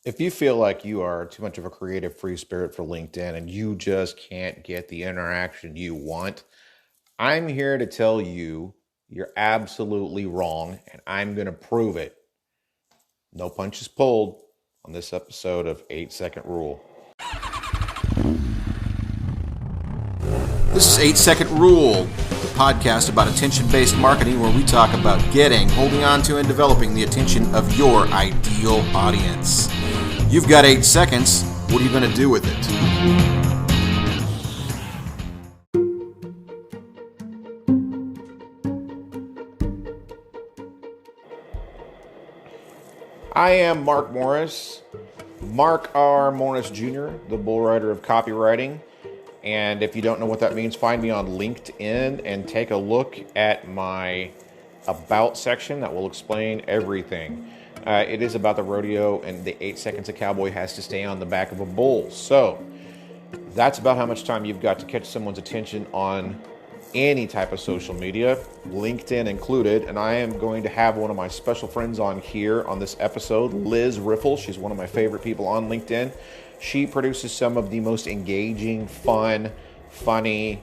If you feel like you are too much of a creative free spirit for LinkedIn and you just can't get the interaction you want, I'm here to tell you you're absolutely wrong, and I'm going to prove it. No punches pulled on this episode of 8-Second Rule. This is 8-Second Rule, the podcast about attention-based marketing where we talk about getting, holding on to, and developing the attention of your ideal audience. You've got 8 seconds. What are you going to do with it? I am Mark Morris, Mark R. Morris Jr., the bull rider of copywriting. And if you don't know what that means, find me on LinkedIn and take a look at my About section that will explain everything. It is about the rodeo and the 8 seconds a cowboy has to stay on the back of a bull. So that's about how much time you've got to catch someone's attention on any type of social media, LinkedIn included. And I am going to have one of my special friends on here on this episode, Liz Riffle. She's one of my favorite people on LinkedIn. She produces some of the most engaging, fun, funny,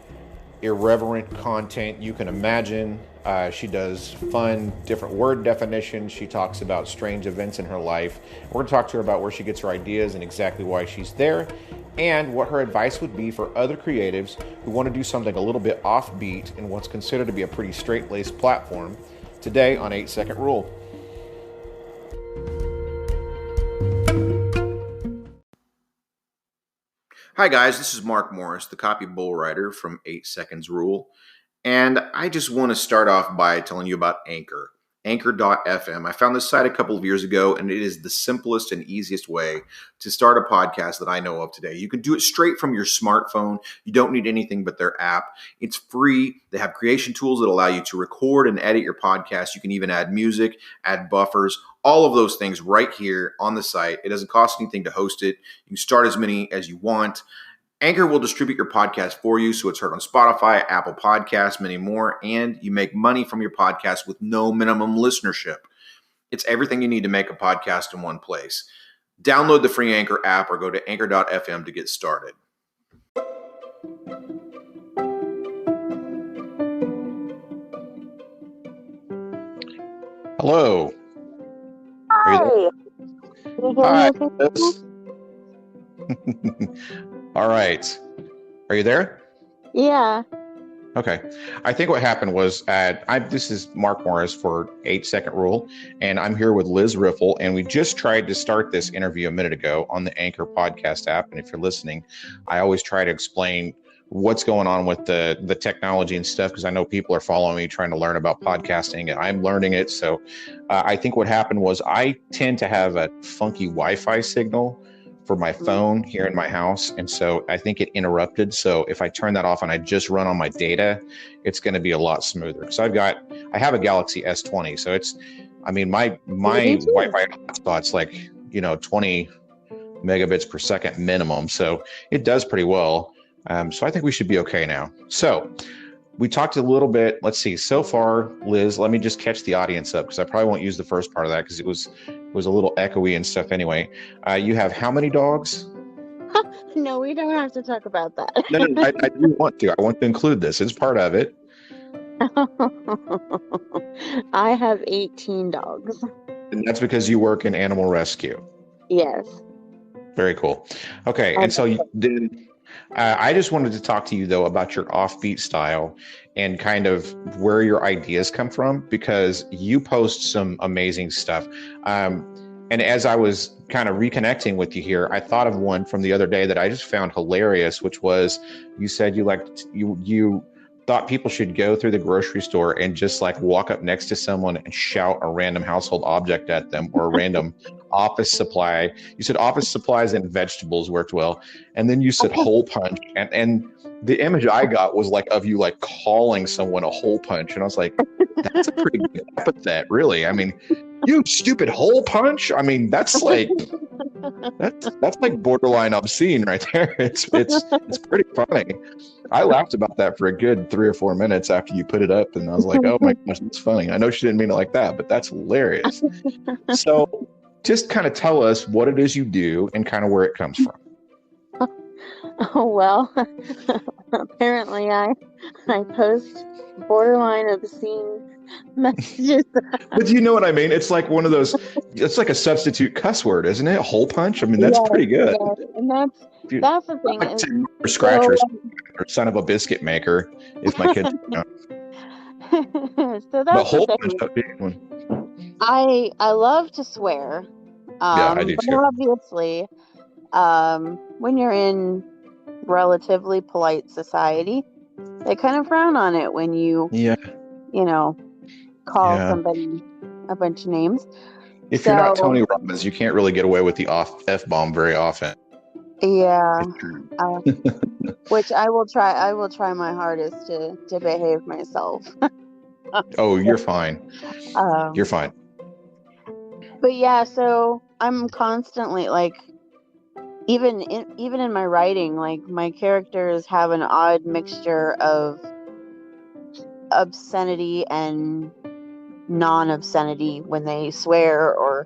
irreverent content you can imagine. She does fun, different word definitions. She talks about strange events in her life. We're going to talk to her about where she gets her ideas and exactly why she's there, and what her advice would be for other creatives who want to do something a little bit offbeat in what's considered to be a pretty straight-laced platform. Today on 8-Second Rule. Hi guys, this is Mark Morris, the copy bull rider from 8 Seconds Rule. And I just want to start off by telling you about Anchor. Anchor.fm. I found this site a couple of years ago, and it is the simplest and easiest way to start a podcast that I know of today. You can do it straight from your smartphone. You don't need anything but their app. It's free. They have creation tools that allow you to record and edit your podcast. You can even add music, add buffers, all of those things right here on the site. It doesn't cost anything to host it. You can start as many as you want. Anchor will distribute your podcast for you, so it's heard on Spotify, Apple Podcasts, many more, and you make money from your podcast with no minimum listenership. It's everything you need to make a podcast in one place. Download the free Anchor app or go to anchor.fm to get started. Hello. Hi. Hi. All right. Are you there? Yeah. Okay. I think what happened was this is Mark Morris for 8-Second Rule, and I'm here with Liz Riffle, and we just tried to start this interview a minute ago on the Anchor podcast app. And if you're listening, I always try to explain what's going on with the technology and stuff, because I know people are following me trying to learn about podcasting, and I'm learning it. So I think what happened was I tend to have a funky Wi-Fi signal for my phone here in my house. And so I think it interrupted. So if I turn that off and I just run on my data, it's going to be a lot smoother. Because I have a Galaxy S20. So my Wi-Fi hotspot's like, 20 megabits per second minimum. So it does pretty well. So I think we should be okay now. So we talked a little bit. Let's see. So far, Liz, let me just catch the audience up, because I probably won't use the first part of that because it was a little echoey and stuff anyway. You have how many dogs? No, we don't have to talk about that. No, I do want to. I want to include this. It's part of it. I have 18 dogs. And that's because you work in animal rescue. Yes. Very cool. Okay. And so you did. I just wanted to talk to you, though, about your offbeat style and kind of where your ideas come from, because you post some amazing stuff. And as I was kind of reconnecting with you here, I thought of one from the other day that I just found hilarious, which was you said you thought people should go through the grocery store and just like walk up next to someone and shout a random household object at them, or a random office supply. You said office supplies and vegetables worked well. And then you said hole punch. And the image I got was like of you like calling someone a hole punch. And I was like, that's a pretty good epithet, really. I mean, you stupid hole punch. I mean, that's like borderline obscene right there. It's pretty funny. I laughed about that for a good 3 or 4 minutes after you put it up, and I was like, oh my gosh, that's funny. I know she didn't mean it like that, but that's hilarious. So just kind of tell us what it is you do and kind of where it comes from. Oh, well, apparently I post borderline obscene messages. But you know what I mean? It's like one of those, it's like a substitute cuss word, isn't it? Hole punch? I mean, that's Yes, pretty good. yes, and If you, that's the I thing like is, to say murder so scratchers or son of a biscuit maker if my kids, so but that's the hole punch, thing. that'd be one. I love to swear, Yeah, I do but too. obviously, when you're in relatively polite society, they kind of frown on it when Yeah, you know, call yeah. somebody a bunch of names. If you're not So Tony Robbins, you can't really get away with the F-bomb very often. yeah, uh, which I will try my hardest to behave myself. Oh, you're fine. Um, You're fine. but yeah, so I'm constantly like, even in my writing, like my characters have an odd mixture of obscenity and non-obscenity when they swear, or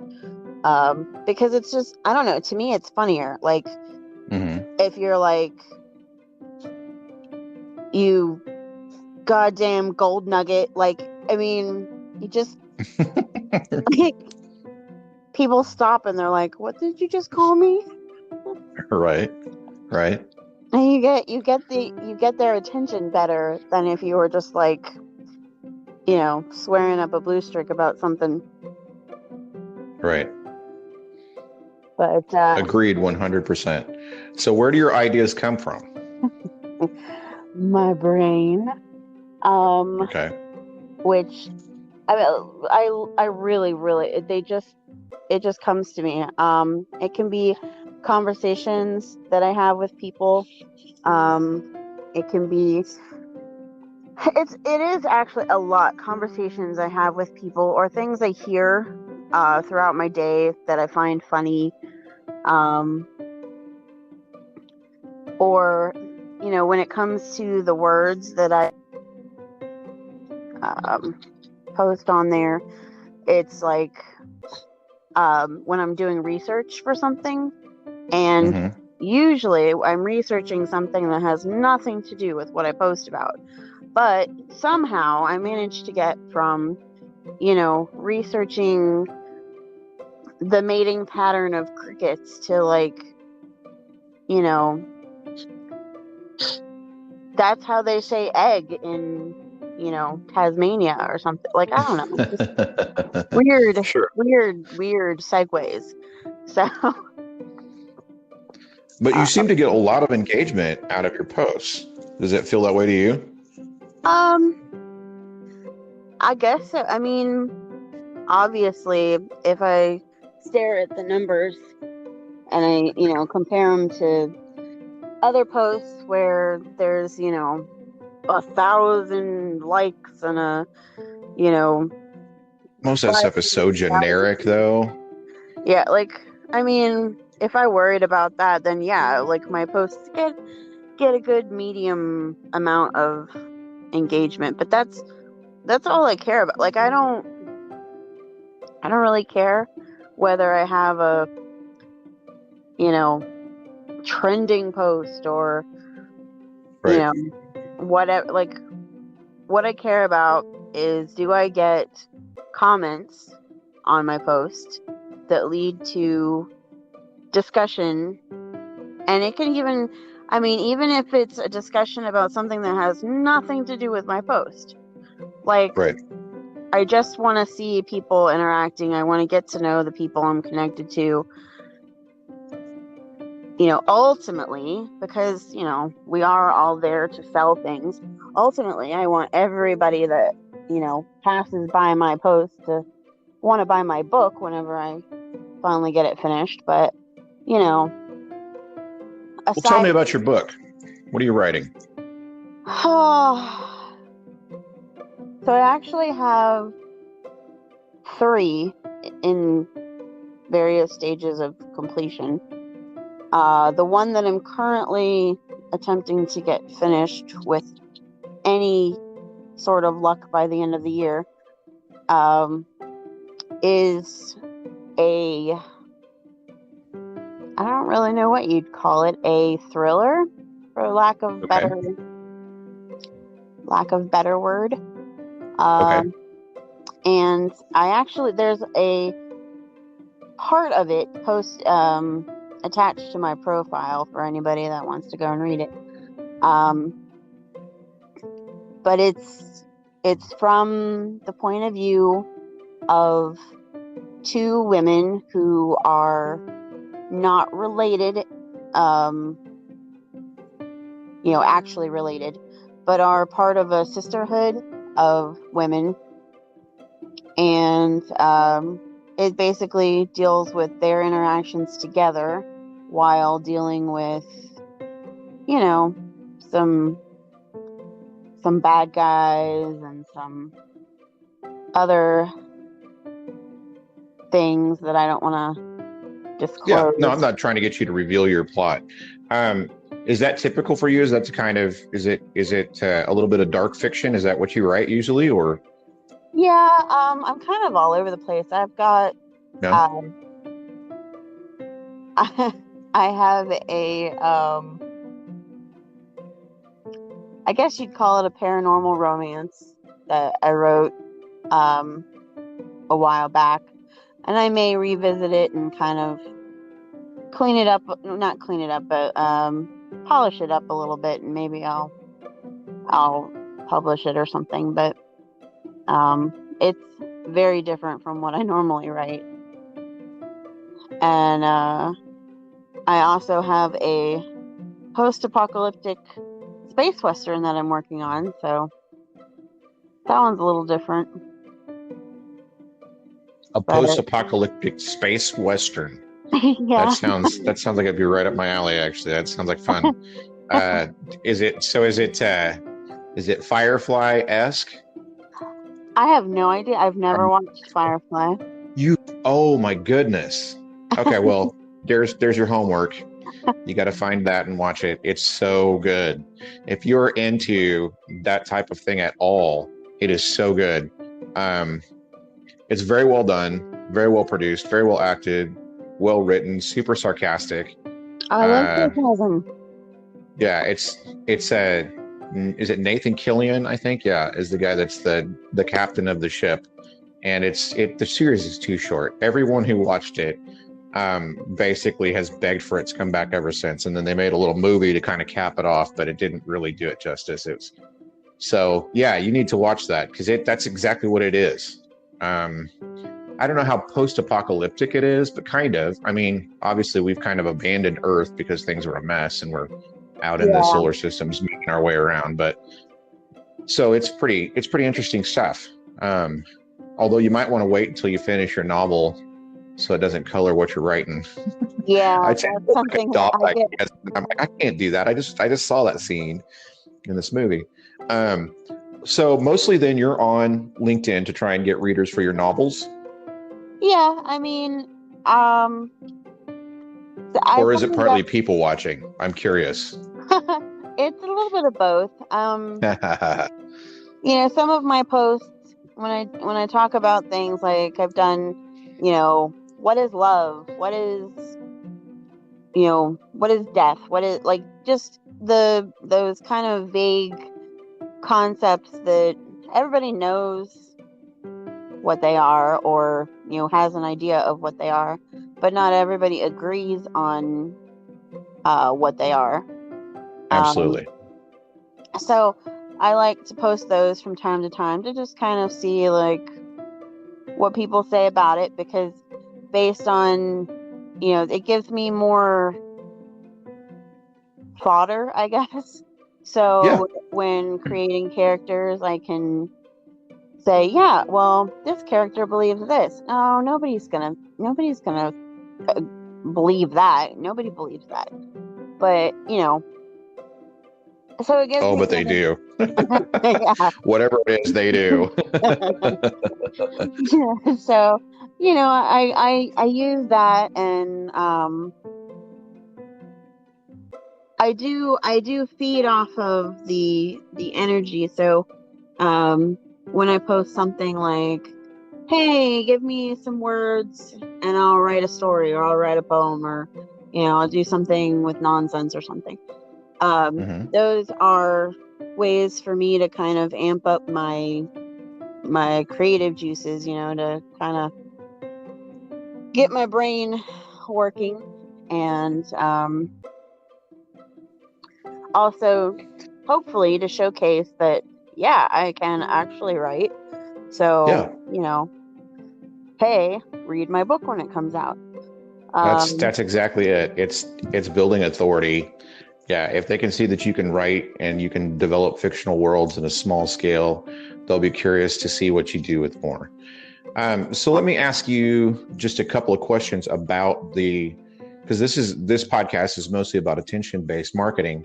because it's just, I don't know, to me it's funnier. Like Mm-hmm. if you're like, you goddamn gold nugget, like, I mean, you just like, people stop and they're like, what did you just call me? Right, right. And you get their attention better than if you were just like, swearing up a blue streak about something. Right. But Agreed 100%. So where do your ideas come from? my brain, um Okay. which I mean, I really, really, it just comes to me. It can be conversations that I have with people. It can be, it is actually a lot conversations I have with people, or things I hear throughout my day that I find funny. Or when it comes to the words that I post on there, it's like, when I'm doing research for something, and Mm-hmm. usually I'm researching something that has nothing to do with what I post about, but somehow I managed to get from researching the mating pattern of crickets to, like, you know that's how they say egg in Tasmania or something. Like, I don't know, just weird, Sure. weird segues. So But you uh, seem to get a lot of engagement out of your posts. Does it feel that way to you? um I guess so. I mean, obviously, if I stare at the numbers and I compare them to other posts where there's 1,000 likes and you know Most of that stuff is so 500,000. generic, though. Yeah, like, I mean, if I worried about that, then yeah, like my posts get a good medium amount of engagement, but that's all I care about. Like, I don't really care whether I have a trending post, or you Right. know whatever. Like, what I care about is, do I get comments on my post that lead to discussion? And it can even, I mean, even if it's a discussion about something that has nothing to do with my post, like, Right. I just want to see people interacting. I want to get to know the people I'm connected to, ultimately, because, we are all there to sell things. Ultimately, I want everybody that, passes by my post to want to buy my book whenever I finally get it finished. But, Well, tell aside, me about your book. What are you writing? so I actually have 3 in various stages of completion. The one that I'm currently attempting to get finished with any sort of luck by the end of the year, is a, I don't really know what you'd call it, a thriller, for lack of Okay. better word. Okay. And there's a part of it attached to my profile for anybody that wants to go and read it. But it's from the point of view of two women who are not related, actually related, but are part of a sisterhood of women. And it basically deals with their interactions together while dealing with, some bad guys and some other things that I don't want to Yeah. disclose. No, I'm not trying to get you to reveal your plot. Is that typical for you? Is that is it a little bit of dark fiction? Is that what you write usually, or? Yeah, I'm kind of all over the place. I've got, No? I have I guess you'd call it a paranormal romance that I wrote a while back, and I may revisit it and kind of clean it up, not clean it up, but polish it up a little bit, and maybe I'll publish it or something. But it's very different from what I normally write. And I also have a post-apocalyptic space western that I'm working on, so that one's a little different. A post-apocalyptic space western. Yeah. That sounds like it'd be right up my alley. Actually, that sounds like fun. Is it Firefly-esque? I have no idea. I've never watched Firefly. Oh my goodness. Okay, well, there's your homework. You got to find that and watch it. It's so good. If you're into that type of thing at all, it is so good. It's very well done, very well produced, very well acted, well written, super sarcastic. I love sarcasm. Yeah, is it Nathan Killian, I think? Yeah, is the guy that's the captain of the ship. And the series is too short. Everyone who watched it basically has begged for it to come back ever since. And then they made a little movie to kind of cap it off, but it didn't really do it justice. So yeah, you need to watch that because that's exactly what it is. I don't know how post-apocalyptic it is, but kind of. I mean, obviously we've kind of abandoned Earth because things are a mess and we're out in the solar systems making our way around. But so it's pretty interesting stuff. Although you might want to wait until you finish your novel so it doesn't color what you're writing. Yeah, that's something I can't do that. I just saw that scene in this movie. So mostly then you're on LinkedIn to try and get readers for your novels? Yeah, I mean, or is it partly people watching? I'm curious. It's a little bit of both. Some of my posts when I talk about things like I've done, what is love? What is death? What is, like, just those kind of vague concepts that everybody knows what they are, or has an idea of what they are, but not everybody agrees on what they are. Absolutely. So I like to post those from time to time to just kind of see like what people say about it, because based on it gives me more fodder, I guess. So when creating characters, I can say, yeah, well, this character believes this. No, nobody's gonna believe that. Nobody believes that. But so it gives. Oh, but they do. Whatever it is, they do. So I use that, and I do feed off of the energy. So when I post something like, hey, give me some words and I'll write a story or I'll write a poem or, I'll do something with nonsense or something. Those are ways for me to kind of amp up my creative juices, to kind of get my brain working, and also hopefully to showcase that, yeah, I can actually write. So, hey, read my book when it comes out. That's exactly it. It's building authority. Yeah, if they can see that you can write and you can develop fictional worlds in a small scale, they'll be curious to see what you do with more. So let me ask you just a couple of questions about because this podcast is mostly about attention-based marketing.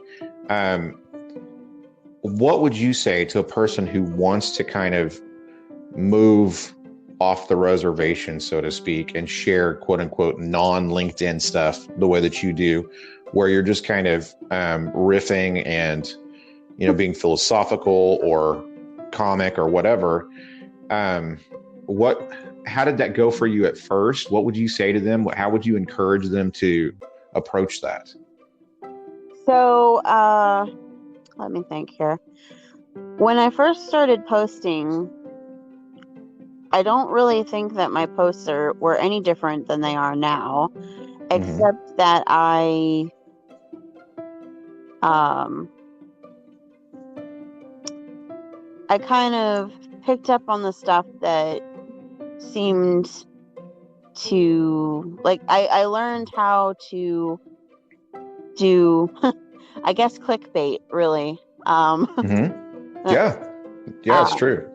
What would you say to a person who wants to kind of move off the reservation, so to speak, and share quote unquote non-LinkedIn stuff the way that you do, where you're just kind of riffing and being philosophical or comic or whatever? How did that go for you at first? What would you say to them? How would you encourage them to approach that? So let me think here. When I first started posting, I don't really think that my posts were any different than they are now, except that I kind of picked up on the stuff that seemed to, like, I learned how to do, I guess, clickbait, really. Yeah, it's true.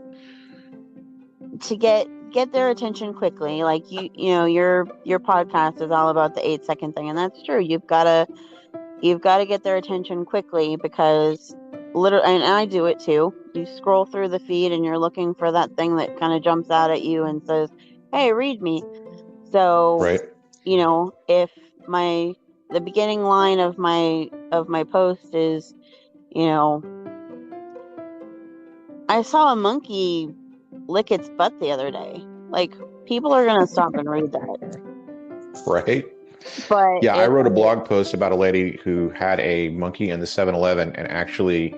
To get their attention quickly, like your podcast is all about the 8-second thing, and that's true. You've got to get their attention quickly, because literally, and I do it too. You scroll through the feed and you're looking for that thing that kind of jumps out at you and says, "Hey, read me." So, right. If the beginning line of my post is, I saw a monkey lick its butt the other day. Like, people are going to stop and read that. Right. But yeah, I wrote a blog post about a lady who had a monkey in the 7-Eleven, and actually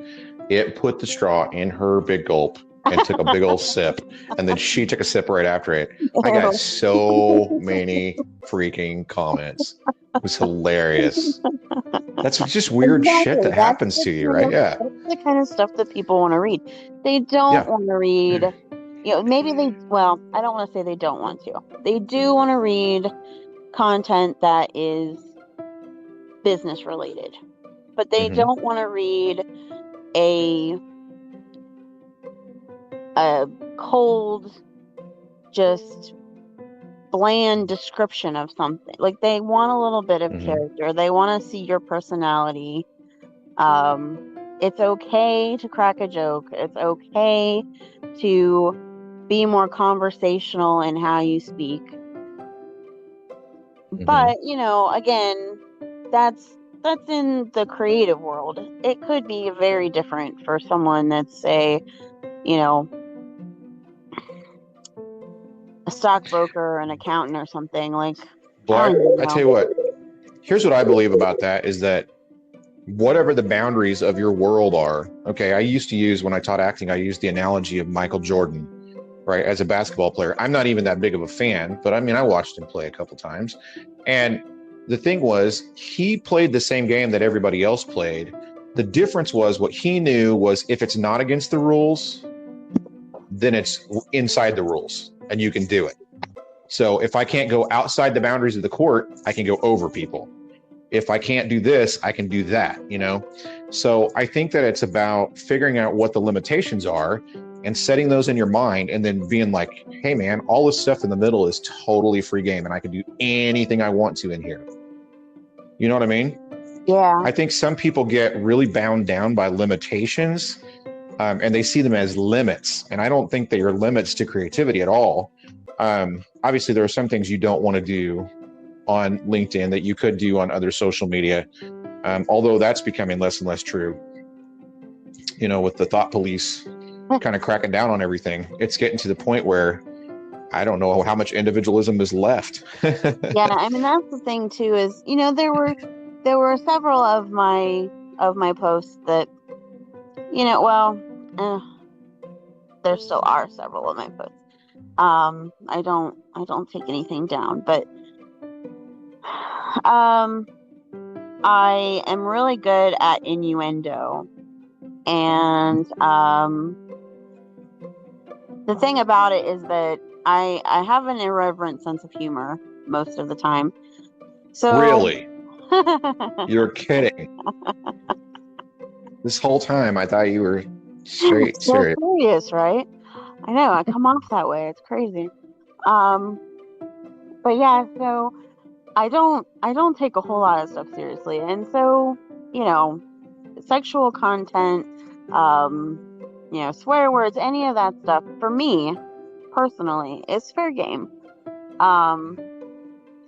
it put the straw in her big gulp and took a big old sip, and then she took a sip right after it. I got so many freaking comments. It was hilarious. That's just weird shit that happens to you, right? Yeah. That's the kind of stuff that people want to read. They don't want to read, maybe I don't want to say they don't want to. They do want to read content that is business related, but they don't want to read a cold, just bland description of something. Like, they want a little bit of character. They want to see your personality. It's okay to crack a joke. It's okay to be more conversational in how you speak. But, again, that's in the creative world. It could be very different for someone that's, say, a stockbroker, an accountant, or something. Like, well, I tell you what, here's what I believe about that, is that whatever the boundaries of your world are, okay, I used to use, when I taught acting, I used the analogy of Michael Jordan, right, as a basketball player. I'm not even that big of a fan, but I mean, I watched him play a couple times. And the thing was, he played the same game that everybody else played. The difference was, what he knew was, if it's not against the rules, then it's inside the rules and you can do it. So if I can't go outside the boundaries of the court, I can go over people. If I can't do this, I can do that, So I think that it's about figuring out what the limitations are and setting those in your mind, and then being like, hey man, all this stuff in the middle is totally free game and I can do anything I want to in here. You know what I mean? Yeah. I think some people get really bound down by limitations, and they see them as limits. And I don't think they are limits to creativity at all. Obviously, there are some things you don't want to do on LinkedIn that you could do on other social media, although that's becoming less and less true. With the thought police kind of cracking down on everything, it's getting to the point where I don't know how much individualism is left. Yeah, I mean that's the thing too is, there were several of my posts that, well, eh, there still are several of my posts. I don't take anything down, but um I am really good at innuendo. And the thing about it is that I have an irreverent sense of humor most of the time. So Really? You're kidding. This whole time I thought you were straight so serious. serious, right? I know, I come off that way. It's crazy. Um, but yeah, so I don't take a whole lot of stuff seriously. And so, you know, sexual content, swear words, any of that stuff for me personally is fair game. Um,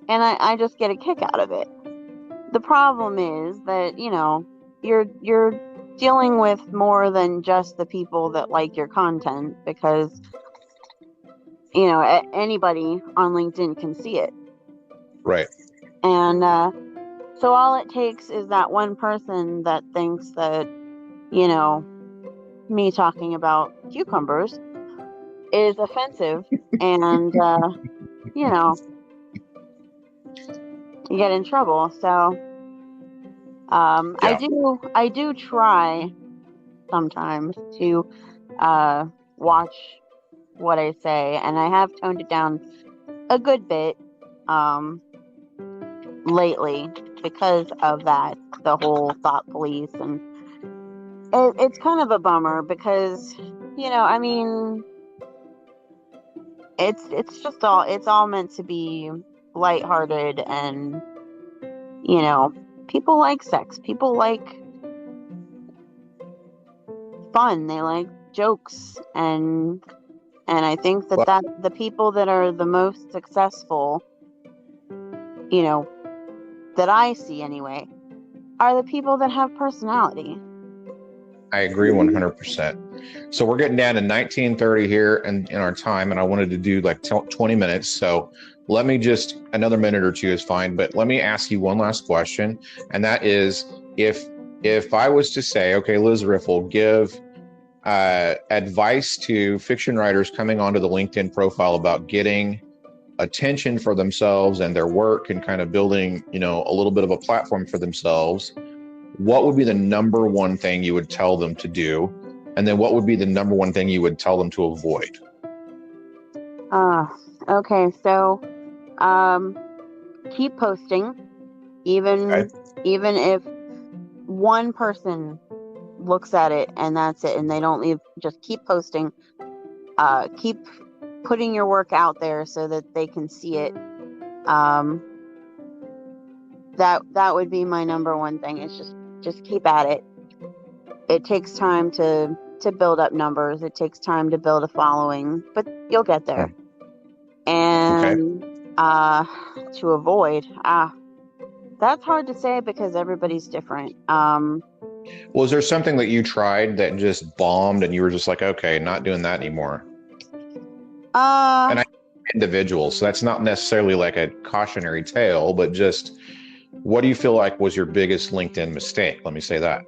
and I just get a kick out of it. The problem is that, you're dealing with more than just the people that like your content, because, anybody on LinkedIn can see it. Right. And so all it takes is that one person that thinks that, me talking about cucumbers is offensive, and, you know, you get in trouble. So Yeah. I do try sometimes to watch what I say, and I have toned it down a good bit um, lately because of that, the whole thought police, and it's kind of a bummer because, I mean, it's all meant to be lighthearted, and people like sex, people like fun, they like jokes, and I think Well, that the people that are the most successful, you know, that I see anyway, are the people that have personality. I agree 100%. So we're getting down to 19:30 here in our time, and I wanted to do like 20 minutes. So let me just, another minute or two is fine, but let me ask you one last question. And that is, if I was to say, okay, Liz Riffle, give advice to fiction writers coming onto the LinkedIn profile about getting attention for themselves and their work and kind of building, a little bit of a platform for themselves, what would be the number one thing you would tell them to do? And then what would be the number one thing you would tell them to avoid? Okay, so keep posting, Okay. even if one person looks at it and that's it, and they don't leave. Just keep posting. Keep putting your work out there so that they can see it. Um, that would be my number one thing. Is just keep at it. It takes time to build up numbers. It takes time to build a following, but you'll get there. Okay. And to avoid, that's hard to say because everybody's different. Well, is there something that you tried that just bombed and you were just like, okay, not doing that anymore? And I individual, so that's not necessarily like a cautionary tale, but just what do you feel like was your biggest LinkedIn mistake? Let me say that.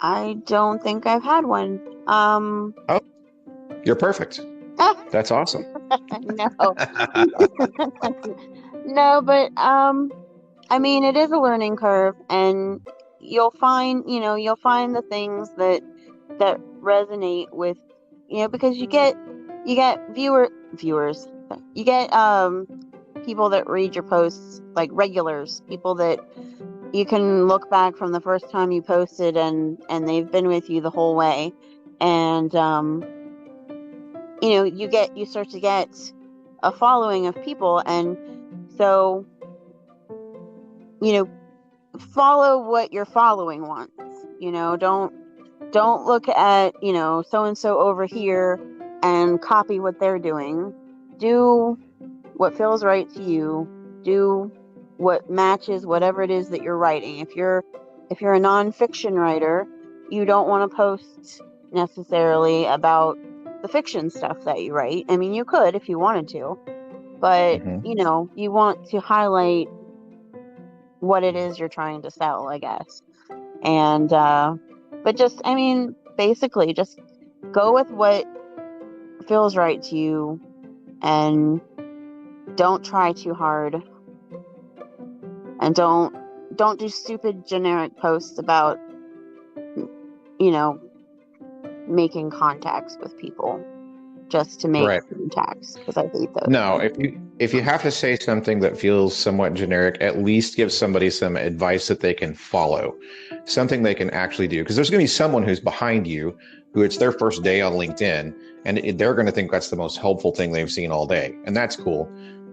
I don't think I've had one. Oh, you're perfect. That's awesome. No. No, but I mean, it is a learning curve, and you'll find the things that resonate with, because you get viewers, you get people that read your posts, like regulars, people that you can look back from the first time you posted, and they've been with you the whole way, and you start to get a following of people, and so follow what your following wants. Don't look at so and so over here and copy what they're doing. Do what feels right to you. Do what matches whatever it is that you're writing. If you're a nonfiction writer, you don't want to post necessarily about the fiction stuff that you write. I mean, you could if you wanted to, but Mhm. you want to highlight what it is you're trying to sell, I guess. And but just, I mean, basically just go with what feels right to you and don't try too hard, and don't do stupid generic posts about making contacts with people just to make Right. contacts, because I hate those. No, if you have to say something that feels somewhat generic, at least give somebody some advice that they can follow, something they can actually do. Because there's going to be someone who's behind you who it's their first day on LinkedIn, and they're going to think that's the most helpful thing they've seen all day, and that's cool.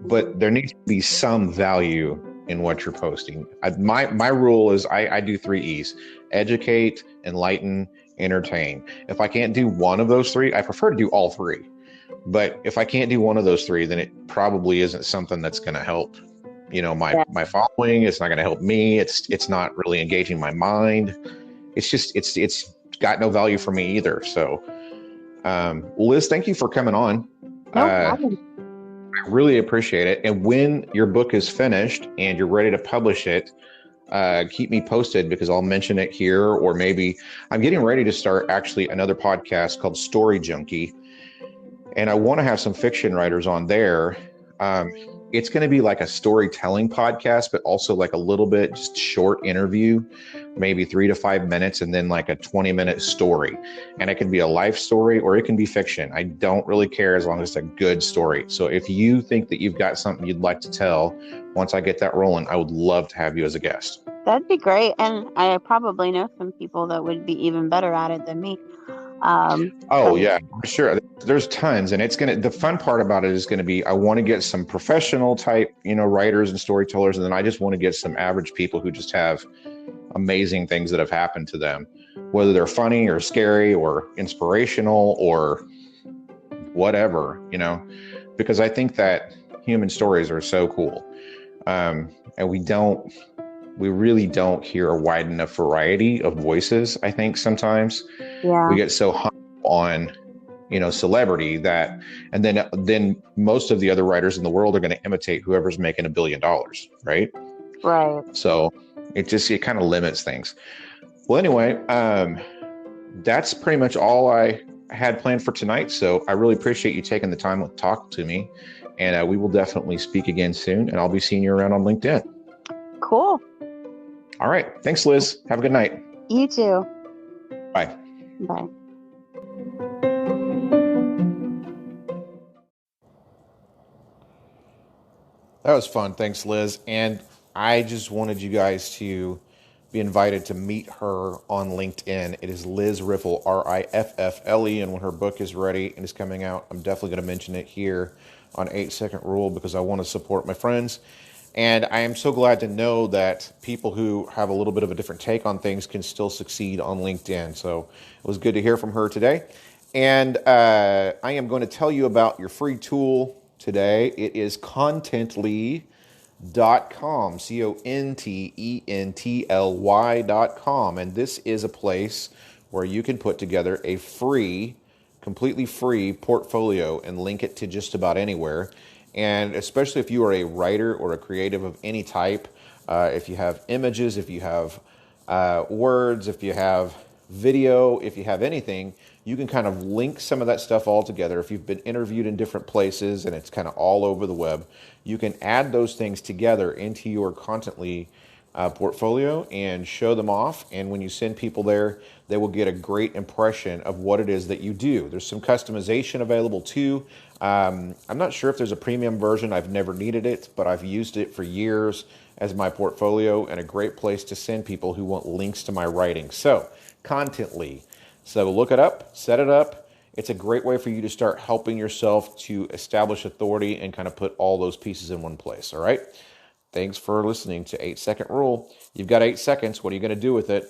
But there needs to be some value in what you're posting. My rule is I do 3 E's: educate, enlighten, entertain. If I can't do one of those 3, I prefer to do all 3. But if I can't do one of those 3, then it probably isn't something that's going to help, Yeah. my following. It's not going to help me. It's not really engaging my mind. It's just, it's got no value for me either. So, Liz, thank you for coming on. No I problem. really appreciate it. And when your book is finished and you're ready to publish it, keep me posted, because I'll mention it here, or maybe I'm getting ready to start actually another podcast called Story Junkie. And I want to have some fiction writers on there. It's going to be like a storytelling podcast, but also like a little bit just short interview, maybe 3 to 5 minutes, and then like a 20-minute story. And it can be a life story or it can be fiction. I don't really care, as long as it's a good story. So if you think that you've got something you'd like to tell, once I get that rolling, I would love to have you as a guest. That'd be great. And I probably know some people that would be even better at it than me. Oh So yeah, sure. There's tons, and the fun part about it is gonna be, I want to get some professional type, writers and storytellers, and then I just want to get some average people who just have amazing things that have happened to them, whether they're funny or scary or inspirational or whatever, because I think that human stories are so cool. And we really don't hear a wide enough variety of voices. I think sometimes yeah, we get so hung on, celebrity, that, and then most of the other writers in the world are going to imitate whoever's making $1 billion, right? right. So it kind of limits things. Well, anyway, that's pretty much all I had planned for tonight. So I really appreciate you taking the time to talk to me, and we will definitely speak again soon, and I'll be seeing you around on LinkedIn. Cool. All right. Thanks, Liz. Have a good night. You too. Bye. Bye. That was fun. Thanks, Liz. And I just wanted you guys to be invited to meet her on LinkedIn. It is Liz Riffle, Riffle. And when her book is ready and is coming out, I'm definitely going to mention it here on 8 Second Rule, because I want to support my friends. And I am so glad to know that people who have a little bit of a different take on things can still succeed on LinkedIn. So it was good to hear from her today. And I am going to tell you about your free tool today. It is Contently.com, Contently.com. And this is a place where you can put together a completely free portfolio and link it to just about anywhere. And especially if you are a writer or a creative of any type, if you have images, if you have words, if you have video, if you have anything, you can kind of link some of that stuff all together. If you've been interviewed in different places and it's kind of all over the web, you can add those things together into your Contently portfolio and show them off. And when you send people there, they will get a great impression of what it is that you do. There's some customization available too. I'm not sure if there's a premium version. I've never needed it, but I've used it for years as my portfolio, and a great place to send people who want links to my writing. So, Contently. So look it up, set it up. It's a great way for you to start helping yourself to establish authority and kind of put all those pieces in one place, all right? Thanks for listening to 8 Second Rule. You've got 8 seconds. What are you going to do with it?